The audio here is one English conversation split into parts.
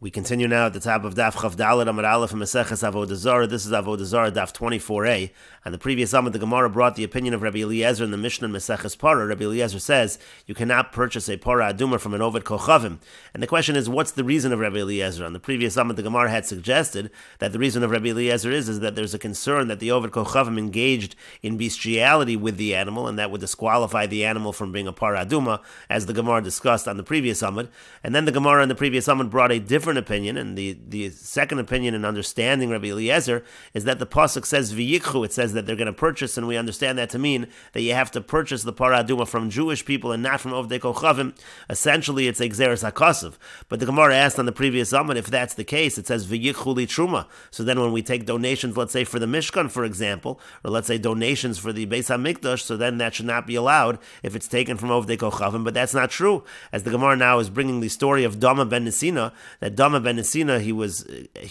We continue now at the top of Daf Chavdalad Amar Aleph and Meseches Avodah Zara. This is Avodah Zarah Daf 24a. And the previous Amud, the Gemara brought the opinion of Rabbi Eliezer in the Mishnah and Meseches Parah. Rabbi Eliezer says you cannot purchase a Parah Aduma from an Oved Kochavim. And the question is, what's the reason of Rabbi Eliezer? On the previous Amud, the Gemara had suggested that the reason of Rabbi Eliezer is that there's a concern that the Oved Kochavim engaged in bestiality with the animal, and that would disqualify the animal from being a Parah Aduma, as the Gemara discussed on the previous Amud. And then the Gemara in the previous Amud brought a different opinion, and the second opinion in understanding Rabbi Eliezer is that the pasuk says v'yikchu. It says that they're going to purchase, and we understand that to mean that you have to purchase the parah aduma from Jewish people and not from Ovdei Kochavim. Essentially, it's a gzeres hakasuv. But the Gemara asked on the previous Amud, if that's the case, it says v'yikchu li truma. So then when we take donations, let's say for the Mishkan, for example, or let's say donations for the Beis HaMikdash, so then that should not be allowed if it's taken from Ovdei Kochavim. But that's not true, as the Gemara now is bringing the story of Dama ben Nesina, that Dama ben Nesina, he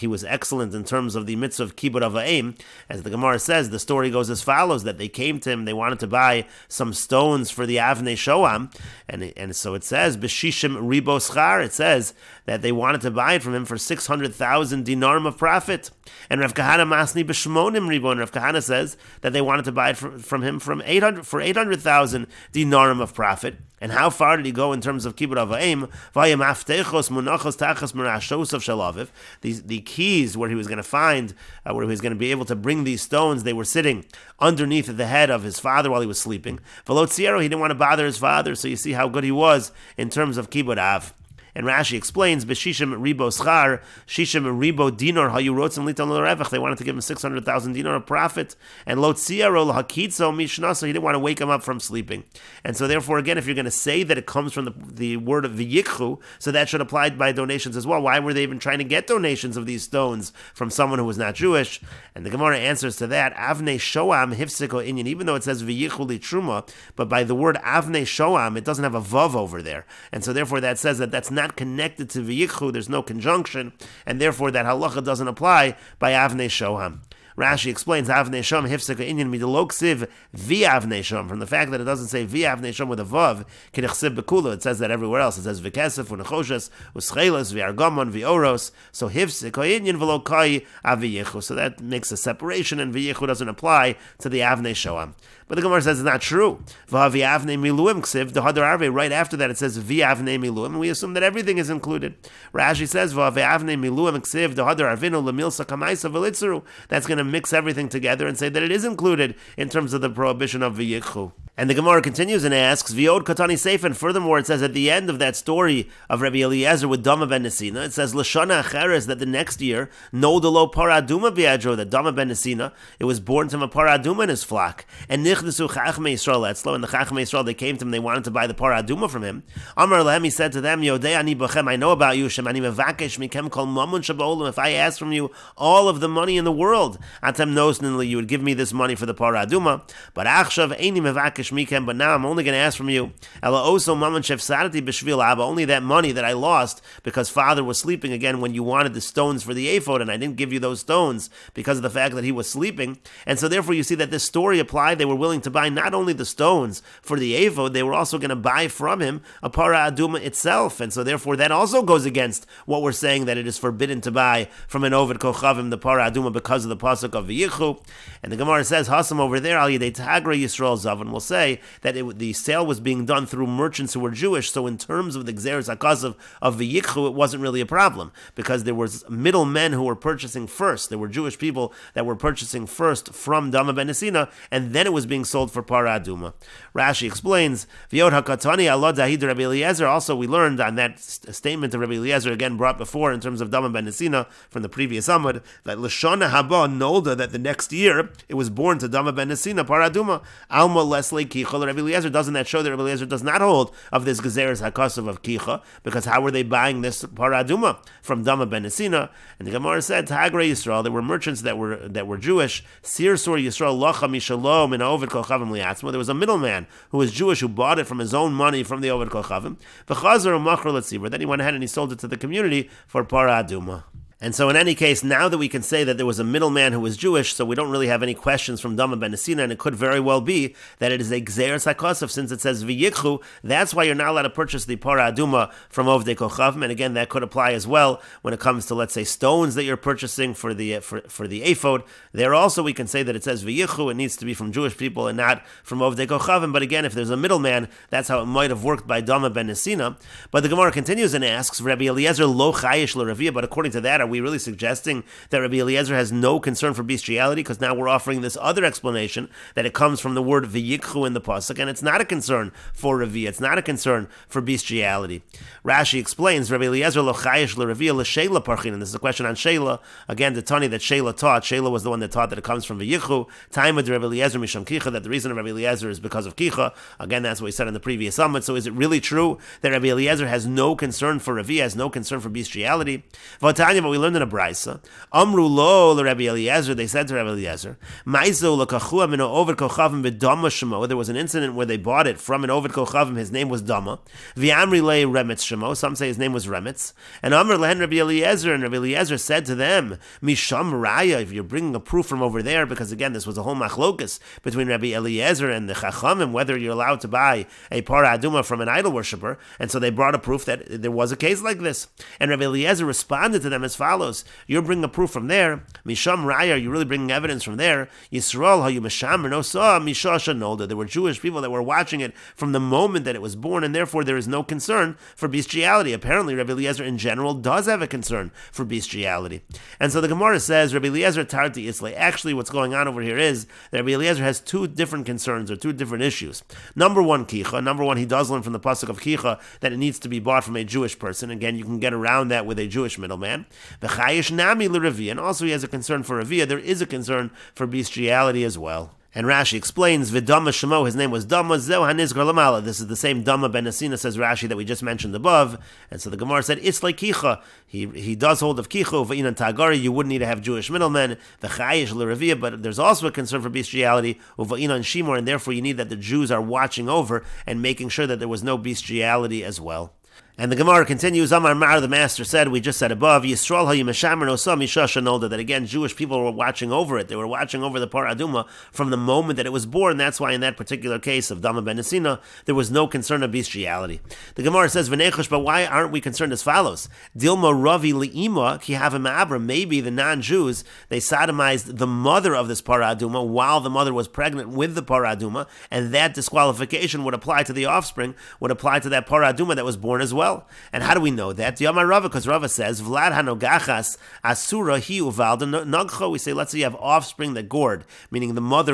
was excellent in terms of the mitzvah of Kibbud Avayim. As the Gemara says, the story goes as follows, that they came to him, they wanted to buy some stones for the Avnei Shoam, and so it says, B'shishim ribo schar, it says that they wanted to buy it from him for 600,000 dinarim of profit. And Rav Kahana Masni b'shmonim ribo, and Rav Kahana says that they wanted to buy it from him for 800,000 dinarim of profit. And how far did he go in terms of Kibbud Avayim? Vayim aftechos munachos tachas merashos of shalaviv. The keys where he was going to find, where he was going to be able to bring these stones, they were sitting underneath the head of his father while he was sleeping. Velot Tziero, he didn't want to bother his father, so you see how good he was in terms of Kibbud Av. And Rashi explains, B'shishim ribo schar, shishim ribo dinar hayurotzim litan l'revach. They wanted to give him 600,000 dinar of profit. And lo tziaro l'hakitzo mishnasa, he didn't want to wake him up from sleeping. And so therefore, again, if you're going to say that it comes from the word of v'yikchu, so that should apply by donations as well. Why were they even trying to get donations of these stones from someone who was not Jewish? And the Gemara answers to that, Avnei shoam hifsiko inyan, even though it says v'yikchu li truma, but by the word Avnei shoam, it doesn't have a vav over there. And so therefore that says that that's not connected to v'yikchu, there's no conjunction, and therefore that halacha doesn't apply by Avnei shoam. Rashi explains Avnei Shom Hifseka Inyan Midaloksiv V'Avnei Shom, from the fact that it doesn't say V'Avnei Shom with a Vav, K'nechsiv Bekula, it says that everywhere else. It says V'Kesef, V'Nechoshes, V'Scheles, V'Argamon, V'Oros, so Hifseka Inyan V'Lokai Aviyichu. So that makes a separation, and V'Yichu doesn't apply to the Avnei Shoam. But the Gemara says it's not true. V'Avnei Miluim Ksiv, the Hadar Arve, right after that it says V'Avnei Miluim, and we assume that everything is included. Rashi says V'Avnei Miluim Ksiv, the Hadar Arvinu, Lemilsa Kamaisa V'Litzuru. That's going to mix everything together and say that it is included in terms of the prohibition of V'Yikchu. And the Gemara continues and asks, V'Yod Katani Seif, and furthermore it says at the end of that story of Rabbi Eliezer with Dama ben Nesina, it says, L'shana Acheres, that the next year, No Delo Paraduma Biadro, that Dama ben Nesina, it was born to him a Paraduma in his flock. And Nichnesu Chachmei Yisrael Etzlo, and the Chachmei Yisrael, they came to him, they wanted to buy the Paraduma from him. Amar Lehem, he said to them, Yodei ani bachem, I know about you, Shemani mevakesh mikem kol mamun shabolim, if I ask from you all of the money in the world, Atem nosnenli, you would give me this money for the Paraduma, but Achshav eini mevakesh mikem, but now I'm only going to ask from you, Ela oso mamun shefsadati b'shvil abba, only that money that I lost because father was sleeping again when you wanted the stones for the ephod, and I didn't give you those stones because of the fact that he was sleeping. And so therefore you see that this story applied. They were willing to buy not only the stones for the ephod, they were also going to buy from him a para aduma itself. And so therefore that also goes against what we're saying, that it is forbidden to buy from an Oved Kochavim the para aduma because of the pasuk of V'Yichu. And the Gemara says, Hasam over there, Al Yidei Tagra Yisrael Zavan, will say that the sale was being done through merchants who were Jewish, so in terms of the Gzeres HaKasav of V'Yikchu, it wasn't really a problem, because there was middlemen who were purchasing first. There were Jewish people that were purchasing first from Dama ben Nesina, and then it was being sold for para aduma. Rashi explains, V'yod HaKatani Allah Dahid Rabbi Eliezer, also we learned on that statement of Rabbi Eliezer, again brought before in terms of Dama ben Nesina from the previous Amud, that L'shana Haba Nolda, that the next year it was born to Dama ben Nesina, para aduma. Alma Leslie Kicha, Rabbi Eliezer, doesn't that show that Rabbi Eliezer does not hold of this Gezeres HaKasav of Kicha? Because how were they buying this para aduma from Dama ben Nesina? And the Gemara said, Tagra Yisrael, there were merchants that were Jewish. Sir Sur Yisrael Lacha Mishalom in Oved Kochavim Liatzma. There was a middleman who was Jewish who bought it from his own money from the Oved Kochavim. V'chazar u'machar l'tzibur. Then he went ahead and he sold it to the community for para aduma. And so in any case, now that we can say that there was a middleman who was Jewish, so we don't really have any questions from Dama ben Nesina, and it could very well be that it is a Gzeres HaKosov, since it says V'yikchu, that's why you're not allowed to purchase the Para Aduma from Ovdei Kochavim, and again, that could apply as well when it comes to, let's say, stones that you're purchasing for the ephod. There also we can say that it says V'yikchu, it needs to be from Jewish people and not from Ovdei Kochavim, but again, if there's a middleman, that's how it might have worked by Dama ben Nesina. But the Gemara continues and asks, Rabbi Eliezer lo chayish l'Ravia, but according to that, are we really suggesting that Rabbi Eliezer has no concern for bestiality? Because now we're offering this other explanation that it comes from the word v'yikchu in the pasuk, and it's not a concern for Ravia, it's not a concern for bestiality. Rashi explains, Rabbi Eliezer lo chayish l'Ravia l'sheila parchin, and this is a question on Sheila. Again, the Tani that Sheila taught, Sheila was the one that taught that it comes from v'yikchu. Time with Rabbi Eliezer misham kicha, that the reason of Rabbi Eliezer is because of kicha. Again, that's what we said in the previous summit. So is it really true that Rabbi Eliezer has no concern for Ravia, has no concern for bestiality? V'atanya, but we learned in a Braisa, Amru lo Rabbi Eliezer, they said to Rabbi Eliezer, Maizo l'kachua mino Oved Kochavim b'Dama shemo. There was an incident where they bought it from an Oved Kochavim, his name was Dama. V'amri le Remetz shemo, some say his name was Remetz. And Amr lehen Rabbi Eliezer, and Rabbi Eliezer said to them, Misham Raya, if you're bringing a proof from over there, because again, this was a whole machlokas between Rabbi Eliezer and the Chachamim, whether you're allowed to buy a Para Aduma from an idol worshiper, and so they brought a proof that there was a case like this. And Rabbi Eliezer responded to them as follows, you're bringing a proof from there, Misham Raya, you're really bringing evidence from there, Yisrael, how you Mishamr, no saw, Mishasha Nolda, there were Jewish people that were watching it from the moment that it was born, and therefore there is no concern for bestiality. Apparently, Rabbi Eliezer in general does have a concern for bestiality. And so the Gemara says, Rabbi Eliezer Tarti Islay, actually what's going on over here is that Rabbi Eliezer has two different concerns, or two different issues. Number one, Kicha. Number one, he does learn from the pasuk of Kicha that it needs to be bought from a Jewish person. Again, you can get around that with a Jewish middleman. Nami l'Ravia, and also he has a concern for Ravia. There is a concern for bestiality as well. And Rashi explains, V'Dama Shemo, his name was Dama, Zeu HaNizgar Lamala. This is the same Dama ben Nesina, says Rashi, that we just mentioned above. And so the Gemara said, it's like Kicha. He does hold of Kicha, V'inan Tagari, you wouldn't need to have Jewish middlemen, V'Chayish l'Ravia, but there's also a concern for bestiality, V'inan Shimor, and therefore you need that the Jews are watching over and making sure that there was no bestiality as well. And the Gemara continues, Amar Mar, the master said, we just said above, Yisrael hayimeshamer nosam mishasha nolda, that again, Jewish people were watching over it. They were watching over the Par Aduma from the moment that it was born. That's why in that particular case of Dama ben Nesina, there was no concern of bestiality. The Gemara says, V'nechosh, but why aren't we concerned as follows? Dilma Ravi li'ima ki havim ma'abra, maybe the non-Jews, they sodomized the mother of this Par Aduma while the mother was pregnant with the Par Aduma, and that disqualification would apply to the offspring, would apply to that Par Aduma that was born as well. And how do we know that? Yamar Rava, because Rava says, Vlad hanogachas asura hi uvalda nagcho. We say, let's say you have offspring that gored, meaning the mother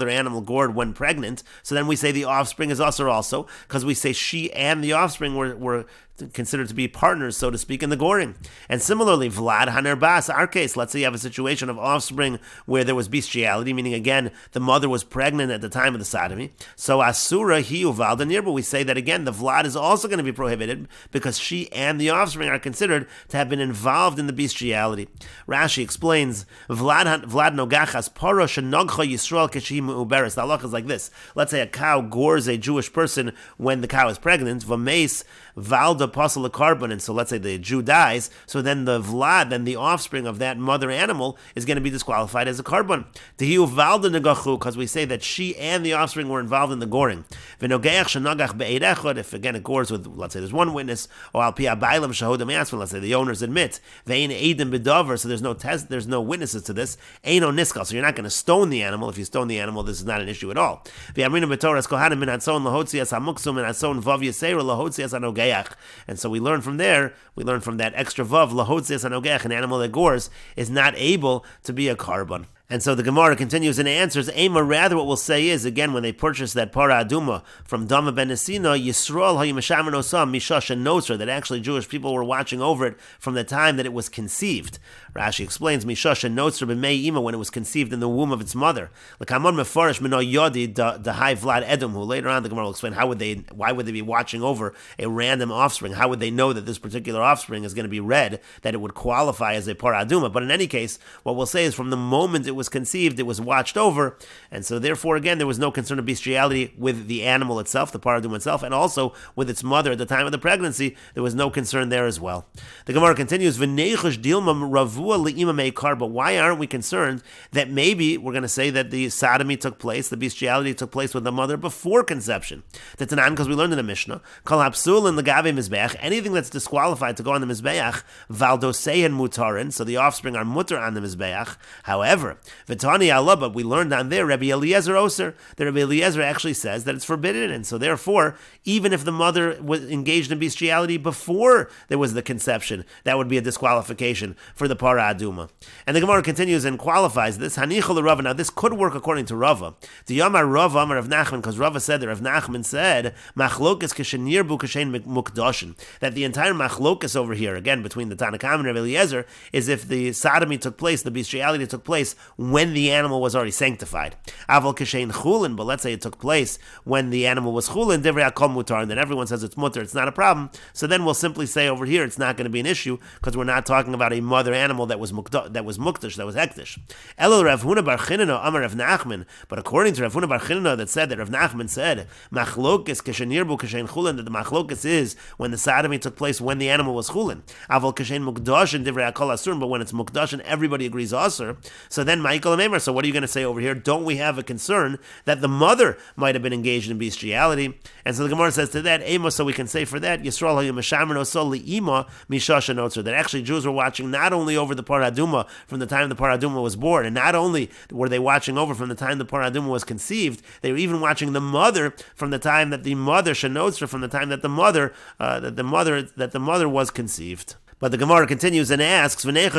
animal gored when pregnant. So then we say the offspring is usur also, because we say she and the offspring were considered to be partners, so to speak, in the goring. And similarly, Vlad Hanerbas, our case, let's say you have a situation of offspring where there was bestiality, meaning again, the mother was pregnant at the time of the sodomy. So Asura, he uvalda nirba, we say that again, the Vlad is also going to be prohibited because she and the offspring are considered to have been involved in the bestiality. Rashi explains, Vlad nogachas paro shenogcha Yisrael keshim uberes. The halach is like this. Let's say a cow gores a Jewish person when the cow is pregnant, v'meis valda apostle a carbon, and so let's say the Jew dies, so then the Vlad, then the offspring of that mother animal, is going to be disqualified as a carbon. Tehiu valda negachu, because we say that she and the offspring were involved in the goring. V'nogeach shenagach be'ed echad, if again it gores with, let's say there's one witness, or al pi abaylam shahodam asfin, let's say the owners admit, ve'in eidim bedover, so there's no test, there's no witnesses to this, eino niskal, so you're not going to stone the animal. If you stone the animal, this is not an issue at all. V'amrina b'toras kohanim min hatzon lahotzias hamuksum min hatzon vav yisera lahotzias hanogeach. And so we learn from there, we learn from that extra vav, lahotzias hanogeach, an animal that gores is not able to be a carbon. And so the Gemara continues and answers, Ema, rather what we'll say is, again, when they purchased that Para Aduma from Dama ben Nesina, Yisrael hayimeshamer nosam mishash and nosra, that actually Jewish people were watching over it from the time that it was conceived. Rashi explains, mishash and nosra b'mei ima, when it was conceived in the womb of its mother. L'kamon mefarish mino yodi dahai Vlad Edom, who later on the Gemara will explain why would they be watching over a random offspring? How would they know that this particular offspring is going to be red, that it would qualify as a Para Aduma? But in any case, what we'll say is from the moment it was was conceived, it was watched over, and so therefore, again, there was no concern of bestiality with the animal itself, the paraduma itself, and also with its mother at the time of the pregnancy. There was no concern there as well. The Gemara continues, but why aren't we concerned that maybe we're going to say that the sodomy took place, the bestiality took place with the mother before conception? That's an because we learned in the Mishnah, anything that's disqualified to go on the Mizbeach, valdosein mutarin, so the offspring are mutar on the Mizbeach. However, Vitani Allah, but we learned on there, Rabbi Eliezer Oser, that Rabbi Eliezer actually says that it's forbidden, and so therefore, even if the mother was engaged in bestiality before there was the conception, that would be a disqualification for the para aduma. And the Gemara continues and qualifies this. Hanichol Rava. Now this could work according to Rava. The Yamar Rava Amar of Nachman, because Rava said that Rav Nachman said machlokas kashenirbu kashen mukdashin, that the entire machlokas over here, again between the Tanakam and Rabbi Eliezer, is if the sodomy took place, the bestiality took place when the animal was already sanctified. Aval kashen chulin, but let's say it took place when the animal was chulin, divrei hakol mutar, and then everyone says it's mutar, it's not a problem. So then we'll simply say over here it's not going to be an issue because we're not talking about a mother animal that was mukdash, that was hektish. Elul Rav Huna bar Chinana Amar Rav Nachman, but according to Rav Huna bar Chinana, that said that Rav Nachman said machlokes kashenirbu kashen chulin, that the machlokes is when the sodomy took place when the animal was chulin. Aval kashen mukdash and divrei hakol asur, but when it's mukdash and everybody agrees asur, so then Michael Amemer. So what are you going to say over here? Don't we have a concern that the mother might have been engaged in bestiality? And so the Gemara says to that, Amos, so we can say for that, Yisrael hayumashamino sol liima mishasha notzer, that actually Jews were watching not only over the paraduma from the time the paraduma was born, and not only were they watching over from the time the paraduma was conceived, they were even watching the mother from the time that the mother shenotzer, from the time that the mother was conceived. But the Gemara continues and asks, but then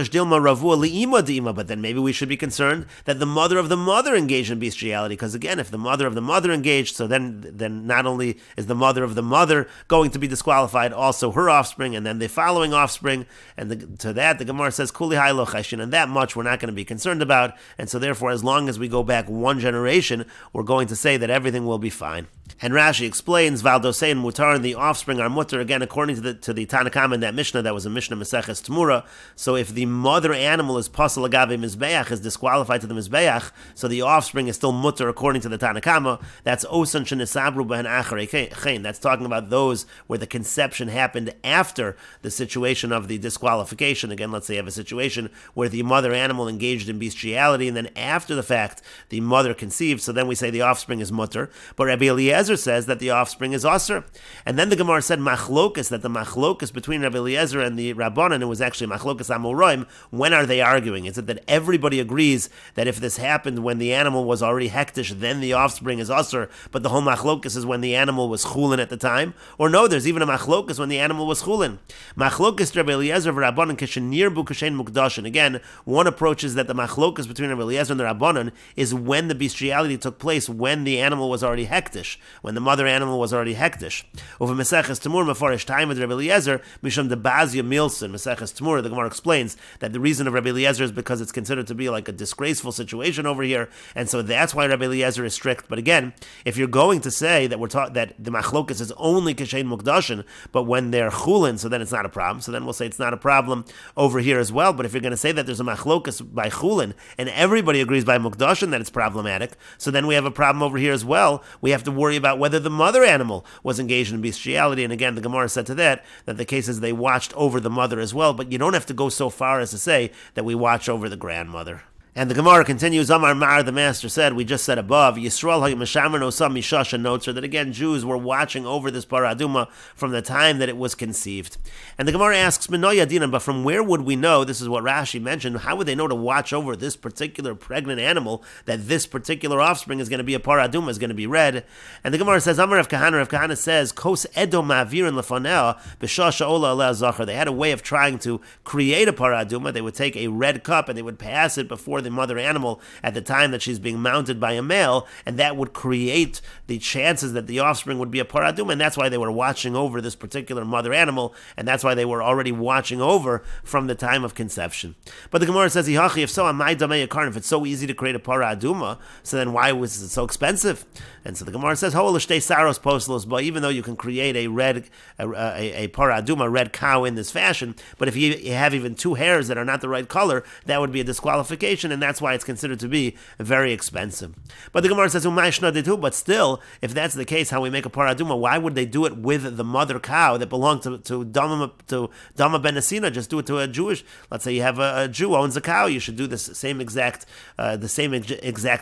maybe we should be concerned that the mother of the mother engaged in bestiality, because again, if the mother of the mother engaged, so then not only is the mother of the mother going to be disqualified, also her offspring, and then the following offspring, and to that the Gemara says, Kuli haylo cheshin, and that much we're not going to be concerned about, and so therefore as long as we go back one generation, we're going to say that everything will be fine. And Rashi explains, Valdosein mutar, and the offspring are mutar, again according to the Tanakam in that Mishnah, that was a Mishnah Meseches Tmura. So if the mother animal is pasal agave mizbeach, is disqualified to the mizbeach, so the offspring is still mutter according to the Tanakama. That's osan shenisabru b'hen acharei chein. That's talking about those where the conception happened after the situation of the disqualification. Again, let's say you have a situation where the mother animal engaged in bestiality, and then after the fact the mother conceived. So then we say the offspring is mutter. But Rabbi Eliezer says that the offspring is asur. And then the Gemara said machlokas, that the machlokas between Rabbi Eliezer and the Rabbanan, it was actually machlokas amoraim. When are they arguing? Is it that everybody agrees that if this happened when the animal was already hektish, then the offspring is asur, but the whole machlokas is when the animal was chulin at the time? Or no, there's even a machlokas when the animal was chulin. Machlokas Rabbi Eliezer v'Rabbanan kashenirbu kashen mukdashin. Again, one approach is that the machlokas between Rabbi Eliezer and the Rabbanan is when the bestiality took place, when the animal was already hektish, when the mother animal was already hektish. Over Meseches Tamur mefarish time with Rabbi Eliezer misham de bazia milson. Meseches Tamur, the Gemara explains that the reason of Rabbi Eliezer is because it's considered to be like a disgraceful situation over here, and so that's why Rabbi Eliezer is strict. But again, if you're going to say that we're taught that the machlokas is only kashen mukdashin, but when they're chulin, so then it's not a problem. So then we'll say it's not a problem over here as well. But if you're going to say that there's a machlokas by chulin and everybody agrees by mukdashin that it's problematic, so then we have a problem over here as well. We have to worry about whether the mother animal was engaged in bestiality. And again, the Gemara said to that the case is they watched over the mother as well, but you don't have to go so far as to say that we watch over the grandmother. And the Gemara continues, Amar Mar, the master said, we just said above, Yisrael hayumashamer nosam mishasha notzer, that again Jews were watching over this paraduma from the time that it was conceived. And the Gemara asks, Minoya dinan, but from where would we know, this is what Rashi mentioned, how would they know to watch over this particular pregnant animal, that this particular offspring is going to be a paraduma, is going to be red? And the Gemara says, Amar Rav Kahana says, Kos edo ma'avirin lefanea b'shasha ola aleh zachar. They had a way of trying to create a paraduma. They would take a red cup and they would pass it before the mother animal at the time that she's being mounted by a male, and that would create the chances that the offspring would be a paraduma, and that's why they were watching over this particular mother animal, and that's why they were already watching over from the time of conception. But the Gemara says, if so, if it's so easy to create a paraduma, so then why was it so expensive? And so the Gemara says, but even though you can create a red a paraduma, red cow in this fashion, but if you have even two hairs that are not the right color, that would be a disqualification. and that's why it's considered to be very expensive. But the Gemara says, but still, if that's the case, how we make a paraduma, why would they do it with the mother cow that belonged to Dama ben Asina? Just do it to a Jewish. Let's say you have a Jew who owns a cow, you should do the same exact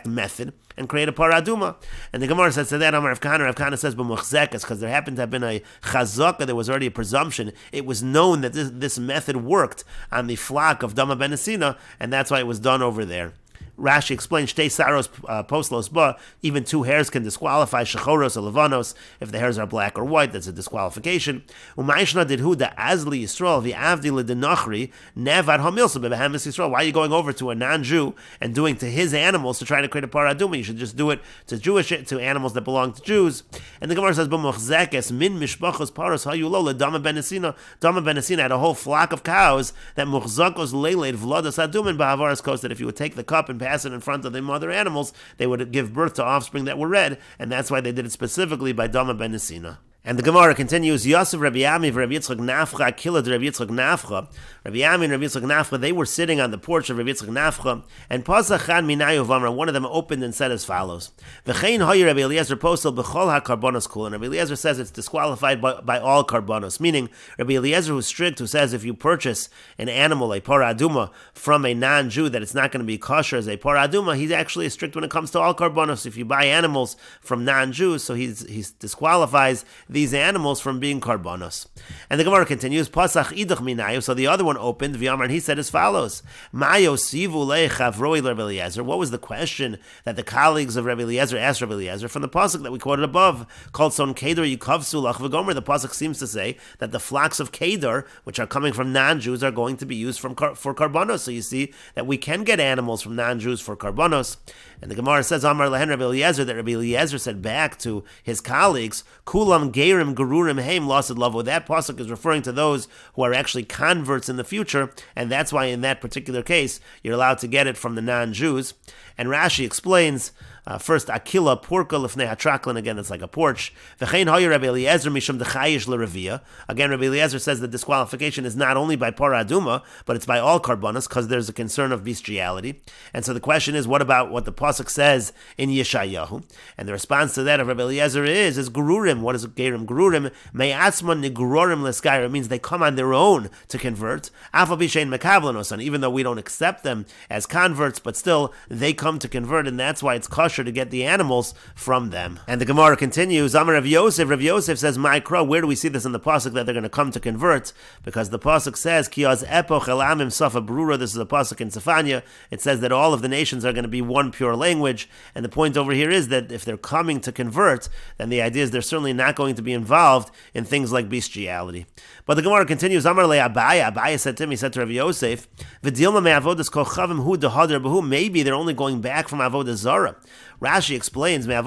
method and create a paraduma. And the Gemara says to that, Rav Kahana says, because there happened to have been a chazaka, there was already a presumption. It was known that this method worked on the flock of Dama ben Asina, and that's why it was done over there. Rashi explains, Shtei saros poslos ba, even two hairs can disqualify, shechoros or levanos, if the hairs are black or white, that's a disqualification. Umayishna didhu da azli Yisrael v'avdi l'denachri nevad hamilsa bebehamis Yisrael. Why are you going over to a non-Jew and doing to his animals to try to create a paraduma? You should just do it to animals that belong to Jews. And the Gemara says, b'mochzekes min mishpachos paros hayulo l'dama ben Asina. Dama ben Asina had a whole flock of cows that muchzakos leiled v'ladas adumin ba'avaras kos, that if you would take the cup and pass it in front of the mother animals, they would give birth to offspring that were red, and that's why they did it specifically by Dama ben Asina. And the Gemara continues, Yosef Rabbi Yami Rabbi Yitzchak Nafcha Kilad Rabbi Yitzchak Nafcha. Rabbi Yami and Rabbi Yitzchak Nafcha, they were sitting on the porch of Rabbi Yitzchak Nafcha, and Pasachan Minayu Vamra, one of them opened and said as follows: V'chein Hoyer Rabbi Eliezer Posel B'chol HaKarbonos Kul. And Rabbi Eliezer says it's disqualified by all karbonos, meaning Rabbi Eliezer, who's strict, who says if you purchase an animal, a paraduma, from a non-Jew, that it's not going to be kosher as a paraduma, he's actually strict when it comes to all karbonos. If you buy animals from non-Jews, so he disqualifies these animals from being karbonos. And the Gemara continues, Pasach idach minayu, so the other one opened, V'yamar, and he said as follows: Mayo sivu lechavroi Rabbi Eliezer. What was the question that the colleagues of Rabbi Eliezer asked Rabbi Eliezer from the pasuk that we quoted above, called Son Kedar Yikavsu Lach V'gomer? The pasuk seems to say that the flocks of Kedar, which are coming from non-Jews, are going to be used for karbonos. So you see that we can get animals from non-Jews for karbonos. And the Gemara says, Amar Lehen Rabbi Eliezer, that Rabbi Eliezer said back to his colleagues, Kulam Gerim Gerurim Heim Lasid Lavo. That pasuk is referring to those who are actually converts in the future, and that's why in that particular case you're allowed to get it from the non-Jews. And Rashi explains, first, Akila Porka Lefnei Hatraklin, again, it's like a porch. V'chein hoyer Rabbi Eliezer mishum dechayish l'revia. Again, Rabbi Eliezer says the disqualification is not only by paraduma, but it's by all karbonos, because there's a concern of bestiality. And so the question is, what about what the pasuk says in Yeshayahu? And the response to that of Rabbi Eliezer is Gerurim. What is Gerim? Gerurim, me'atzman nigrorim l'skair. It means they come on their own to convert. Afal b'shein mekavlanos, and even though we don't accept them as converts, but still, they come to convert, and that's why it's kosher to get the animals from them. And the Gemara continues, Amar Rav Yosef says, Ma'ikra, where do we see this in the pasuk that they're going to come to convert? Because the pasuk says, Kiaz epoch elamim safa brura. This is a pasuk in Sefania. It says that all of the nations are going to be one pure language, and the point over here is that if they're coming to convert, then the idea is they're certainly not going to be involved in things like bestiality. But the Gemara continues, Amar le Abaya said to him, he said to Rav Yosef, V'dilma me avodas kochavim hu dehadar behu. Maybe they're only going back from Avoda Zara. Rashi explains, like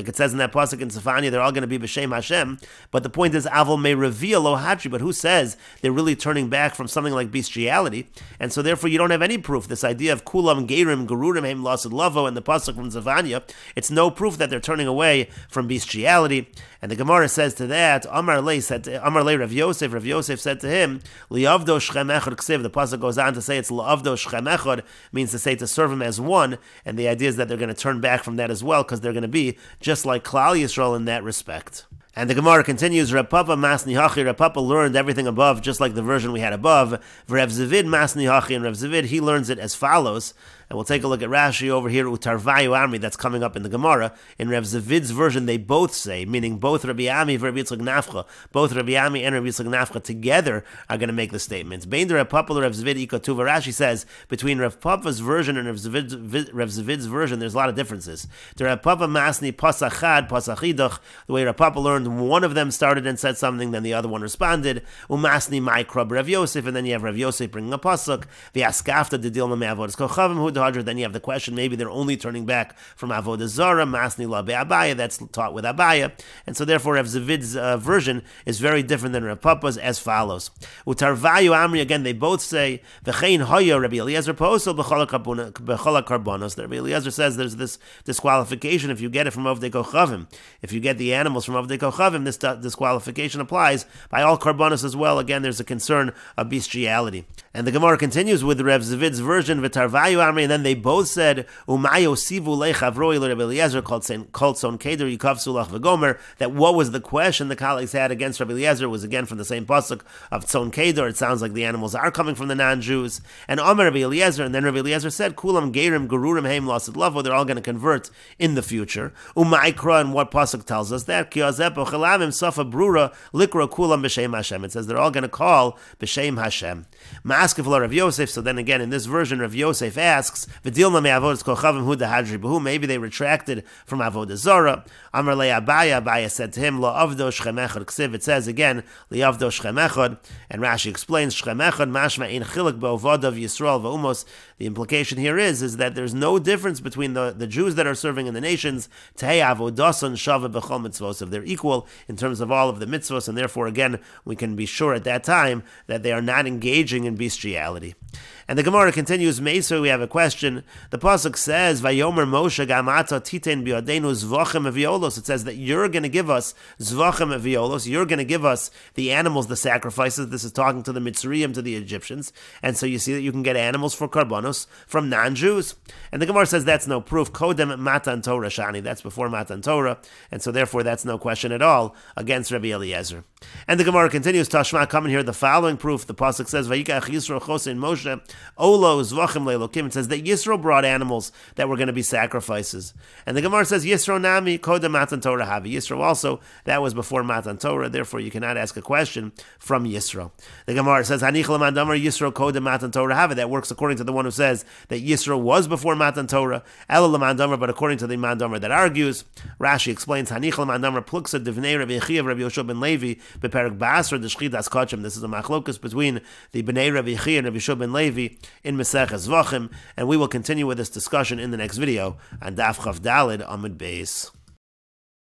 it says in that pasuk in Sefania, they're all going to be b'shem Hashem. But the point is, Avol may reveal lo hatri. But who says they're really turning back from something like bestiality? And so therefore you don't have any proof. This idea of kulam gerim gerurim heim lasid lavo and the pasuk from Sefania, it's no proof that they're turning away from bestiality. And the Gemara says to that, Amar le Rav Yosef said to him, Liavdo shchem echad ksiv. The pasuk goes on to say it's Liavdo shchem echad, means to say to serve him as one, and the idea is that they're going to turn back from that as well, because they're going to be just like Klal Yisrael in that respect. And the Gemara continues, Rav Papa Masni Hachi, Rav Papa learned everything above, just like the version we had above. Rav Zavid Masni Hachi, and Rav Zavid, he learns it as follows. And we'll take a look at Rashi over here, Utarvayu Amri, that's coming up in the Gemara. In Rav Zavid's version, they both say, meaning both Rabbi Ami and Rabbi Yitzchak Nafcha, both Rabbi Ami and Rabbi Yitzchak Nafcha together are going to make the statements. Bein Rav Papa Rav Zavid Ikatuva. Rashi says, between Rav Papa's version and Rav Zavid's version, there's a lot of differences. The Rav Papa Masni Pasachad, Pasachidach, the way Rav Papa learned, one of them started and said something, then the other one responded. Umasni Maikrab Rav Yosef, and then you have Rav Yosef bringing a pasuk. V'askafta de dilma me'avodas kochavim hu. Then you have the question, maybe they're only turning back from Avoda Zara, Masni La Be'abaya, that's taught with Abaya. And so therefore Rav Zavid's version is very different than Rav Papa's, as follows. Utarvayu Amri, again, they both say, V'chein hoya Rabbi Eliezer posel b'chola karbonos. Rabbi Eliezer says there's this disqualification if you get it from Avdei Kochavim. If you get the animals from Avdei Kochavim, this disqualification applies by all karbonos as well. Again, there's a concern of bestiality. And the Gemara continues with Reb Zvid's version, V'tarvayu Amri, and then they both said, Umayo sivu lechavroi l'Reb Eliezer called son keder yikav sulach v'gomer, that what was the question the colleagues had against Reb Eliezer was again from the same pasuk of tzon keder. It sounds like the animals are coming from the non-Jews. And Omer Reb Eliezer, and then Reb Eliezer said, Kulam gerim gerurim heim lasid lavo, they're all going to convert in the future. Umaikra, and what pasuk tells us that? Ki azepo chelamim safa brura likra kulam b'shem Hashem. It says they're all going to call b'shem Hashem. Ma'askef Rav Yosef. So then again, in this version, Rav Yosef asks, "V'dilma me'avodas kochavim hu dahadri b'hu." Maybe they retracted from Avoda Zara. Amar le Abaya. Abaya said to him, "Lo avdo shchem echad ksiv." It says again, "Li avdo shchem echad," and Rashi explains, "Shchem echad mashma ein chiluk be'ovod of Yisrael v'umos." The implication here is that there's no difference between the Jews that are serving in the nations. Tehei avodason shava b'chol mitzvos. They're equal in terms of all of the mitzvos, and therefore again we can be sure at that time that they are not engaging in bestiality. And the Gemara continues, Mesa, we have a question. The pasuk says, Vayomer Moshe gamata titen biodenu zvachem eviolos. It says that you're going to give us zvachem eviolos. You're going to give us the animals, the sacrifices. This is talking to the Mitzrayim, to the Egyptians. And so you see that you can get animals for karbonos from non-Jews. And the Gemara says that's no proof. Kodem matan Torah shani. That's before matan Torah. And so therefore that's no question at all against Rabbi Eliezer. And the Gemara continues, Tashma, come in here, the following proof. The pasuk says, Vayikach Yisro chosin Moshe Olo zvachim le'elokim. It says that Yisro brought animals that were going to be sacrifices. And the Gemara says, Yisro nami kodem matan Torah havi. Yisro also, that was before matan Torah, therefore you cannot ask a question from Yisro. The Gemara says, Hanich l'man damar Yisro kodem matan Torah havi. That works according to the one who says that Yisro was before matan Torah. Elo l'man damar, but according to the man damar that argues, Rashi explains, Hanich l'man damar pluksa divnei Rabbi Yechiya Rabbi Yoshua ben Levi beperak ba'asra d'shchidas kachim. This is a machlokus between the bnei Rabbi Yechiya and Rabbi Yoshua ben Levi in Meseches Vachim, and we will continue with this discussion in the next video on Daf Chavdalid Amud Beis.